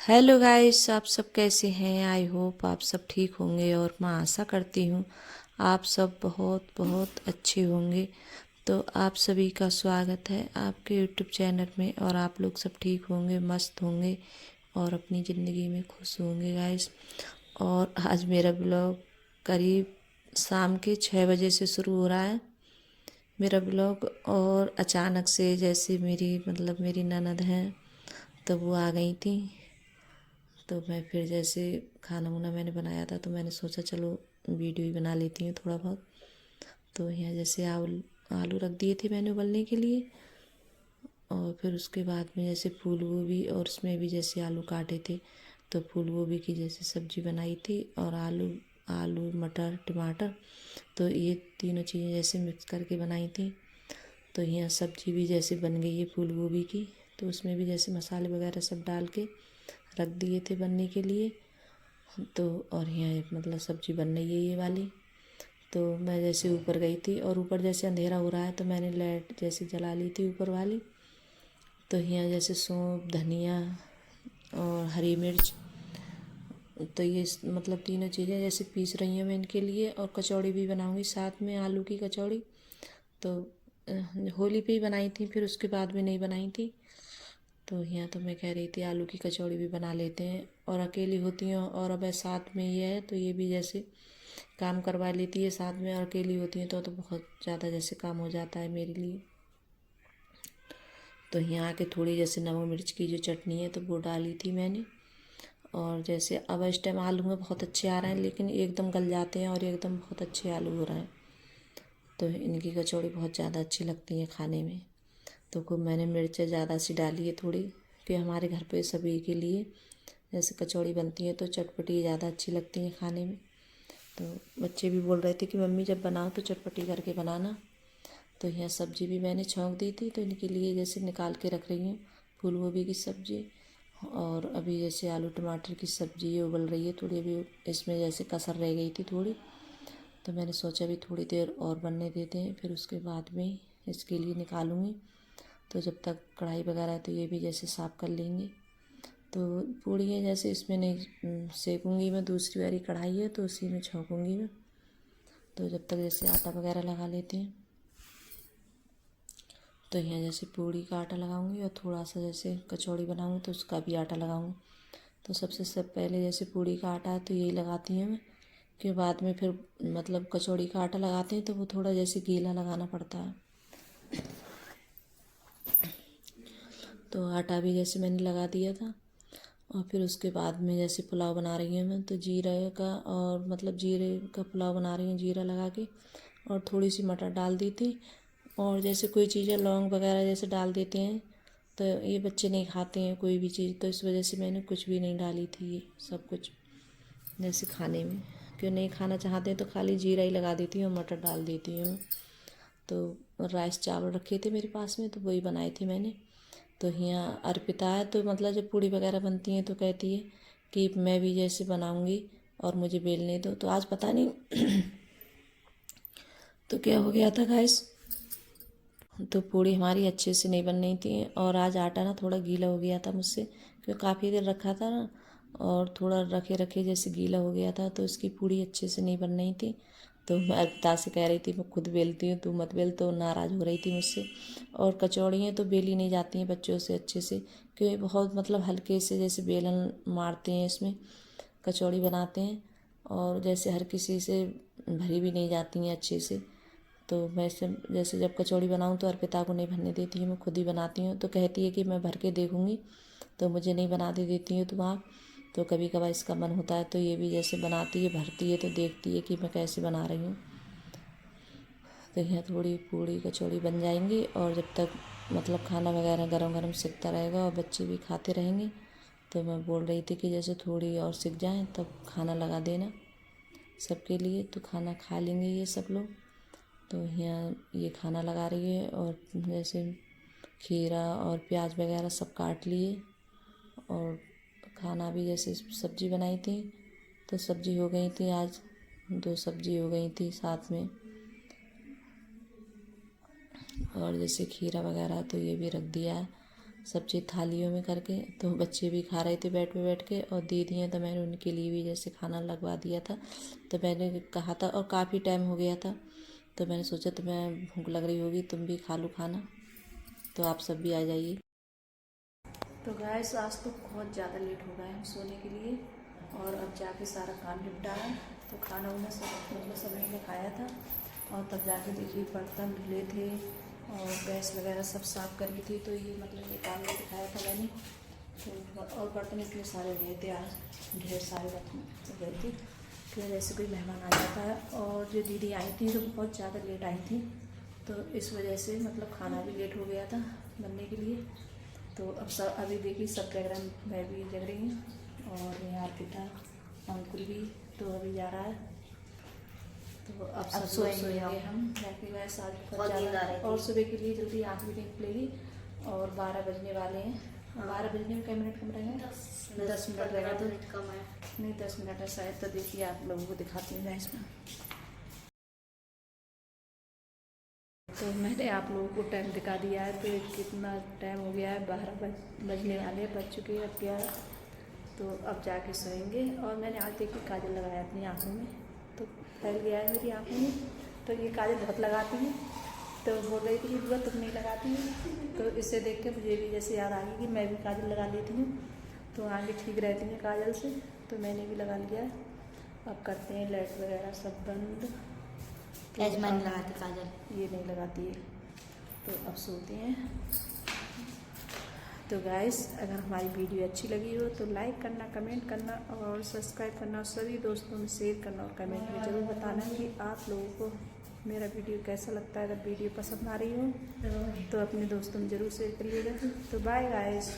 Hello guys, आप सब कैसे हैं। आई होप आप सब ठीक होंगे और मैं आशा करती हूँ आप सब बहुत बहुत अच्छे होंगे। तो आप सभी का स्वागत है आपके यूट्यूब चैनल में और आप लोग सब ठीक होंगे, मस्त होंगे और अपनी ज़िंदगी में खुश होंगे गाइस। और आज मेरा ब्लॉग करीब शाम के 6 बजे से शुरू हो रहा है मेरा ब्लॉग। और अचानक से जैसे मेरी ननद हैं तो वो आ गई थी। तो मैं फिर जैसे खाना वाना मैंने बनाया था तो मैंने सोचा चलो वीडियो ही बना लेती हूँ थोड़ा बहुत। तो यहाँ जैसे आलू आलू रख दिए थे मैंने उबलने के लिए। और फिर उसके बाद में जैसे फूल गोभी और उसमें भी जैसे आलू काटे थे तो फूल गोभी की जैसे सब्जी बनाई थी। और आलू आलू मटर टमाटर तो ये तीनों चीज़ें जैसे मिक्स करके बनाई थी। तो यहाँ सब्जी भी जैसे बन गई है फूल गोभी की। तो उसमें भी जैसे मसाले वगैरह सब डाल के रख दिए थे बनने के लिए। तो और यहाँ मतलब सब्जी बन रही है ये वाली। तो मैं जैसे ऊपर गई थी और ऊपर जैसे अंधेरा हो रहा है तो मैंने लाइट जैसे जला ली थी ऊपर वाली। तो यहाँ जैसे सौंफ धनिया और हरी मिर्च तो ये मतलब तीनों चीज़ें जैसे पीस रही हैं मैं इनके लिए। और कचौड़ी भी बनाऊंगी साथ में, आलू की कचौड़ी। तो होली पे ही बनाई थी, फिर उसके बाद में नहीं बनाई थी। तो यहाँ तो मैं कह रही थी आलू की कचौड़ी भी बना लेते हैं। और अकेली होती हैं और अब साथ में ये है तो ये भी जैसे काम करवा लेती है साथ में। और अकेली होती हैं तो बहुत ज़्यादा जैसे काम हो जाता है मेरे लिए। तो यहाँ आके थोड़ी जैसे नमक मिर्च की जो चटनी है तो वो डाली थी मैंने। और जैसे अब इस टाइम आलू में बहुत अच्छे आ रहे हैं, लेकिन एकदम गल जाते हैं और एकदम बहुत अच्छे आलू हो रहे हैं। तो इनकी कचौड़ी बहुत ज़्यादा अच्छी लगती है खाने में। तो खूब मैंने मिर्चें ज़्यादा सी डाली है थोड़ी, कि हमारे घर पे सभी के लिए जैसे कचौड़ी बनती है तो चटपटी ज़्यादा अच्छी लगती है खाने में। तो बच्चे भी बोल रहे थे कि मम्मी जब बनाओ तो चटपटी करके बनाना। तो यहाँ सब्जी भी मैंने छौंक दी थी तो इनके लिए जैसे निकाल के रख रही हूँ फूल गोभी की सब्जी। और अभी जैसे आलू टमाटर की सब्जी ये उबल रही है थोड़ी, अभी इसमें जैसे कसर रह गई थी थोड़ी। तो मैंने सोचा भी थोड़ी देर और बनने देते हैं, फिर उसके बाद में इसके लिए निकालूंगी। तो जब तक कढ़ाई वगैरह है तो ये भी जैसे साफ़ कर लेंगे। तो पूड़ी है जैसे इसमें नहीं सेकूंगी मैं, दूसरी वाली कढ़ाई है तो उसी में छौंकूंगी मैं। तो जब तक जैसे आटा वगैरह लगा लेते हैं। तो यहाँ जैसे पूड़ी का आटा लगाऊंगी और थोड़ा सा जैसे कचौड़ी बनाऊंगी तो उसका भी आटा लगाऊंगी। तो सब पहले जैसे पूड़ी का आटा है तो यही लगाती हूँ मैं। कि बाद में फिर मतलब कचौड़ी का आटा लगाते हैं तो वो थोड़ा जैसे गीला लगाना पड़ता है। तो आटा भी जैसे मैंने लगा दिया था। और फिर उसके बाद में जैसे पुलाव बना रही हूँ मैं तो जीरे का और मतलब जीरे का पुलाव बना रही हूँ जीरा लगा के। और थोड़ी सी मटर डाल दी थी। और जैसे कोई चीज़ें लौंग वगैरह जैसे डाल देते हैं तो ये बच्चे नहीं खाते हैं कोई भी चीज़, तो इस वजह से मैंने कुछ भी नहीं डाली थी ये सब कुछ जैसे खाने में। क्यों नहीं खाना चाहते हैं तो खाली जीरा ही लगा देती हूँ, मटर डाल देती हूँ। तो राइस चावल रखे थे मेरे पास में तो वही बनाई थी मैंने। तो यहाँ अर्पिता है तो मतलब जब पूड़ी वगैरह बनती है तो कहती है कि मैं भी जैसे बनाऊंगी और मुझे बेलने दो। तो आज पता नहीं तो क्या हो गया था गाइस, तो पूड़ी हमारी अच्छे से नहीं बन रही थी। और आज आटा ना थोड़ा गीला हो गया था मुझसे, क्योंकि काफ़ी देर रखा था ना और थोड़ा रखे रखे जैसे गीला हो गया था तो इसकी पूड़ी अच्छे से नहीं बन रही थी। तो मैं अर्पिता से कह रही थी मैं खुद बेलती हूँ तू मत बेल, तो नाराज़ हो रही थी मुझसे। और कचौड़ियाँ तो बेली नहीं जाती हैं बच्चों से अच्छे से, क्योंकि बहुत मतलब हल्के से जैसे बेलन मारते हैं इसमें कचौड़ी बनाते हैं। और जैसे हर किसी से भरी भी नहीं जाती हैं अच्छे से। तो मैं जैसे जब कचौड़ी बनाऊँ तो अर्पिता को नहीं भरने देती हूँ, मैं खुद ही बनाती हूँ। तो कहती है कि मैं भर के देखूँगी, तो मुझे नहीं बनाने देती हूँ तुम आप। तो कभी कभार इसका मन होता है तो ये भी जैसे बनाती है भरती है तो देखती है कि मैं कैसे बना रही हूँ। तो यहाँ थोड़ी पूड़ी कचौड़ी बन जाएंगी और जब तक मतलब खाना वगैरह गरम गरम सिकता रहेगा और बच्चे भी खाते रहेंगे। तो मैं बोल रही थी कि जैसे थोड़ी और सिक जाए तब खाना लगा देना सबके लिए, तो खाना खा लेंगे ये सब लोग। तो यहाँ ये खाना लगा रही है और जैसे खीरा और प्याज वगैरह सब काट लिए। और खाना भी जैसे सब्जी बनाई थी तो सब्जी हो गई थी आज, 2 सब्जी हो गई थी साथ में। और जैसे खीरा वगैरह तो ये भी रख दिया है। सब चीज़ थालियों में करके। तो बच्चे भी खा रहे थे बैठ के, और दीदी हैं तो मैंने उनके लिए भी जैसे खाना लगवा दिया था। तो मैंने कहा था, और काफ़ी टाइम हो गया था, तो मैंने सोचा तुम्हें भूख लग रही होगी, तुम भी खा लो खाना, तो आप सब भी आ जाइए। तो गाइस आज तो बहुत ज़्यादा लेट हो गए हम सोने के लिए, और अब जाके सारा काम निपटाया। तो खाना उन्हें सब मतलब सभी ने खाया था, और तब जाके देखिए बर्तन धुले थे और गैस वगैरह सब साफ़ करी थी। तो ये मतलब ये काम नहीं दिखाया था मैंने। तो और बर्तन इतने सारे गए थे आज, ढेर सारे बर्तन गए थे। फिर जैसे कोई मेहमान आ जाता है, और जो दीदी आई थी तो बहुत ज़्यादा लेट आई थी, तो इस वजह से मतलब खाना भी लेट हो गया था बनने के लिए। तो अब सब अभी देखिए सब जग रहे हैं, मैं भी जग रही हूँ, और यहाँ अर्पिता अंकुल भी तो अभी जा रहा है। तो अब सब सोएंगे हम, जाके गैस आज बहुत ज़्यादा, और सुबह के लिए जल्दी आँख भी नहीं खुलेगी, और 12 बजने वाले हैं। 12 बजने में कई मिनट कम रहेंगे, 10 मिनट रहेगा, तो कम है नहीं 10 मिनट है शायद। तो देखिए आप लोगों को दिखाती हूँ गैस में। तो मैंने आप लोगों को टाइम दिखा दिया है, तो कितना टाइम हो गया है, 12 बजने वाले बज चुके हैं अब 11। तो अब जाके सोएंगे। और मैंने आज देखिए काजल लगाया अपनी आँखों में, तो फैल गया है मेरी आँखों में। तो ये काजल बहुत लगाती है, तो बोल रही थी कि बुआ तुम नहीं लगाती है, तो इसे देख के मुझे भी जैसे याद आ गई कि मैं भी काजल लगा लेती हूँ, तो आगे ठीक रहती हैं काजल से। तो मैंने भी लगा लिया। अब करते हैं लाइट वगैरह सब बंद। तो मैंने लगाती काजल, ये नहीं लगाती है, तो अब सोते हैं। तो गाइस अगर हमारी वीडियो अच्छी लगी हो तो लाइक करना, कमेंट करना और सब्सक्राइब करना, और सभी दोस्तों में शेयर करना, और कमेंट में ज़रूर बताना कि आप लोगों को मेरा वीडियो कैसा लगता है। अगर वीडियो पसंद आ रही हो तो अपने दोस्तों में ज़रूर शेयर करिएगा। तो बाय गाइस।